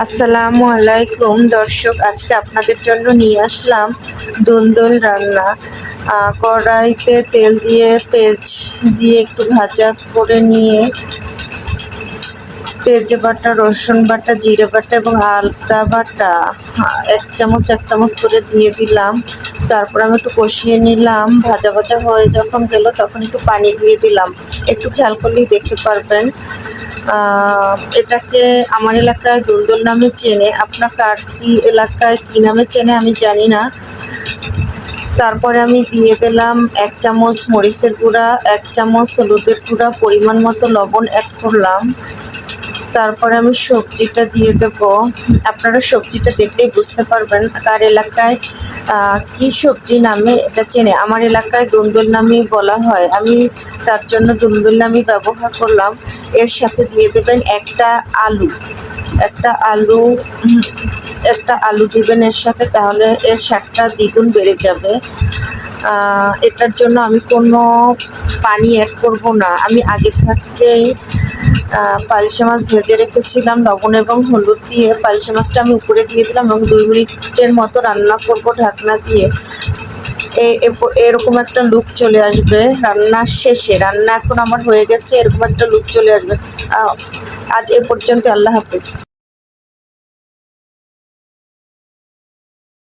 আসসালামু আলাইকুম দর্শক, আজকে আপনাদের জন্য নিয়ে আসলাম দুন্দুল রান্না। কড়াইতে তেল দিয়ে পেঁয়াজ দিয়ে একটু ভাজা করে নিয়ে পেঁয়াজ বাটা, রসুন বাটা, জিরে বাটা এবং আদা বাটা এক চামচ করে দিয়ে দিলাম। তারপর আমি একটু কষিয়ে নিলাম। ভাজা ভাজা হয়ে যখন গেল তখন একটু পানি দিয়ে দিলাম। একটু খেয়াল করলেই দেখতে পারবেন। এটাকে আমার এলাকায় দুলদুল নামে চেনে, আপনার কার কি এলাকায় কি নামে চেনে আমি জানি না। তারপরে আমি দিয়ে দিলাম 1 চামচ মরিচের গুঁড়া, 1 চামচ হলুদের গুঁড়া, পরিমাণ মতো লবণ অ্যাড করলাম। তারপরে আমি সবজিটা দিয়ে দেব। আপনারা সবজিটা দেখলেই বুঝতে পারবেন কার এলাকায় কি সবজি নামে এটা চেনে। আমার এলাকায় দুন্দুল নামেই বলা হয়, আমি তার জন্য দুন্দুল নামই ব্যবহার করলাম। এর সাথে দিয়ে দেবেন একটা আলু দিবেন এর সাথে, তাহলে এর স্বাদটা দ্বিগুণ বেড়ে যাবে। এটার জন্য আমি কোনো পানি অ্যাড করব না। আমি আগে থেকেই পালসা মাছ ভেজে রেখেছিলাম লবণ এবং হলুদ দিয়ে। পালসা মাছটা আমি উপরে দিয়ে দিলাম এবং 2 মিনিটের মতো রান্না করব ঢাকনা দিয়ে। এরকম একটা লুক চলে আসবে রান্নার শেষে। রান্না এখন আমার হয়ে গেছে, এরকম একটা লুক চলে আসবে। আজ এ পর্যন্ত, আল্লাহ হাফেজ।